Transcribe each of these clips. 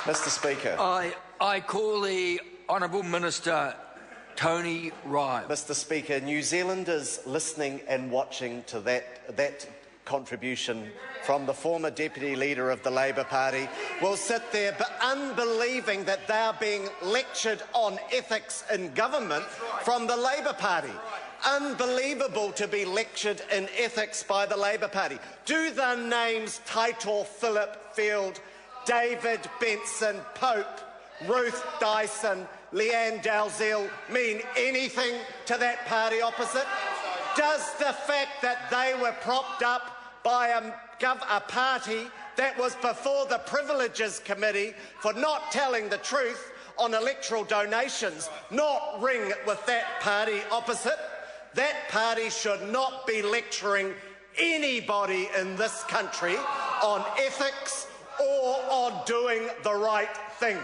Mr. Speaker. I call the Honourable Minister Tony Ryle. Mr. Speaker, New Zealanders listening and watching to that contribution from the former Deputy Leader of the Labour Party will sit there unbelieving that they are being lectured on ethics in government from the Labour Party. Unbelievable to be lectured in ethics by the Labour Party. Do the names Title Philip Field, David Benson Pope, Ruth Dyson, Leanne Dalziel mean anything to that party opposite? Does the fact that they were propped up by a party that was before the Privileges Committee for not telling the truth on electoral donations not ring with that party opposite? That party should not be lecturing anybody in this country on ethics or on doing the right thing,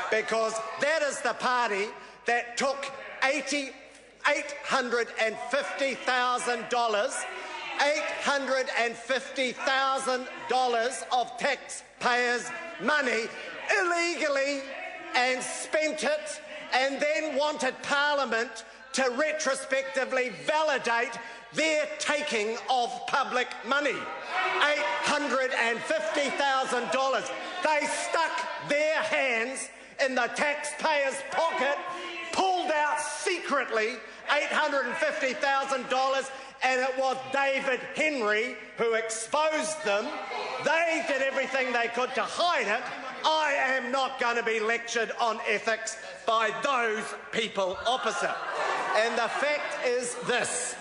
because that is the party that took $850,000 of taxpayers' money illegally and spent it, and then wanted Parliament to retrospectively validate their taking of public money. $850,000. They stuck their hands in the taxpayer's pocket, pulled out secretly $850,000, and it was David Henry who exposed them. They did everything they could to hide it. I am not going to be lectured on ethics by those people opposite. And the fact is this,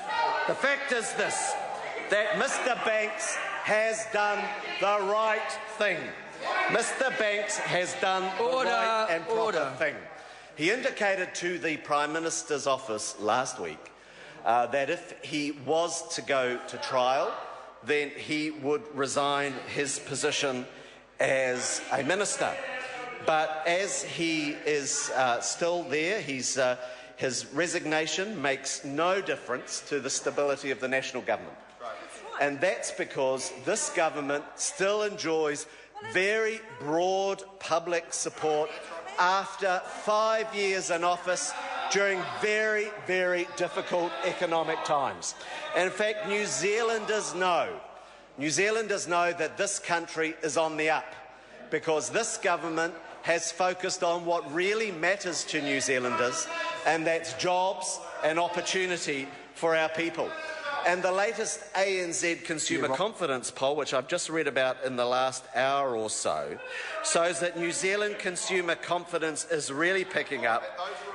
that Mr. Banks has done the right thing. Mr. Banks has done the right and proper thing. He indicated to the Prime Minister's office last week that if he was to go to trial, then he would resign his position as a minister. But as he is still there, his resignation makes no difference to the stability of the national government. And that's because this government still enjoys very broad public support after 5 years in office during very, very difficult economic times. And in fact, New Zealanders know that this country is on the up, because this government has focused on what really matters to New Zealanders, and that's jobs and opportunity for our people. And the latest ANZ Consumer Confidence poll, which I've just read about in the last hour or so, shows that New Zealand consumer confidence is really picking up,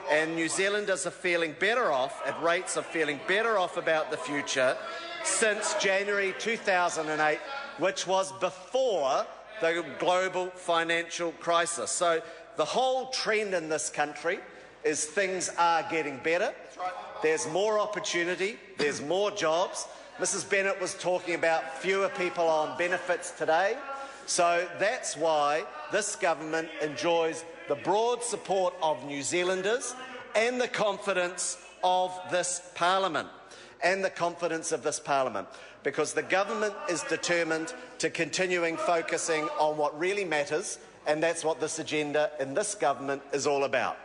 and New Zealanders are feeling better off, at rates of feeling better off about the future since January 2008, which was before the global financial crisis. So the whole trend in this country is things are getting better. There's more opportunity, there's more jobs. Mrs. Bennett was talking about fewer people on benefits today. So that's why this government enjoys the broad support of New Zealanders and the confidence of this Parliament. Because the government is determined to continuing focusing on what really matters, and that's what this agenda in this government is all about.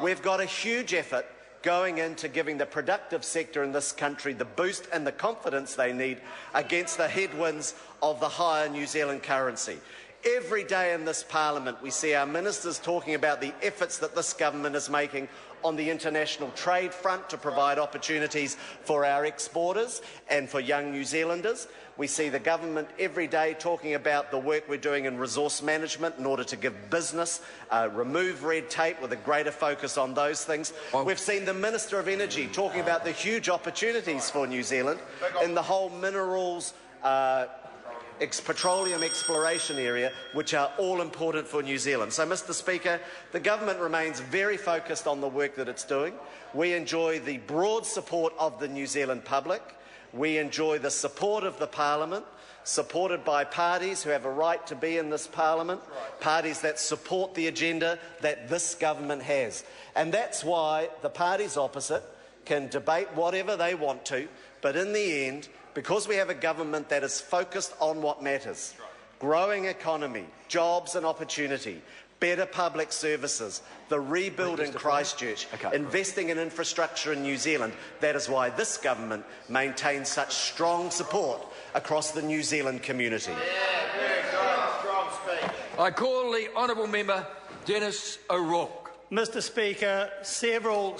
We've got a huge effort going into giving the productive sector in this country the boost and the confidence they need against the headwinds of the higher New Zealand currency. Every day in this Parliament we see our ministers talking about the efforts that this government is making on the international trade front to provide opportunities for our exporters and for young New Zealanders. We see the government every day talking about the work we're doing in resource management in order to give business, remove red tape with a greater focus on those things. We've seen the Minister of Energy talking about the huge opportunities for New Zealand in the whole minerals, petroleum exploration area, which are all important for New Zealand. So, Mr. Speaker, the government remains very focused on the work that it's doing. We enjoy the broad support of the New Zealand public. We enjoy the support of the Parliament, supported by parties who have a right to be in this Parliament, parties that support the agenda that this government has. And that's why the parties opposite can debate whatever they want to, but in the end, because we have a government that is focused on what matters, growing economy, jobs and opportunity, better public services, the rebuild in Christchurch, investing in infrastructure in New Zealand. That is why this government maintains such strong support across the New Zealand community. Yeah, very good. Strong speech. I call the honourable member Dennis O'Rourke. Mr. Speaker, several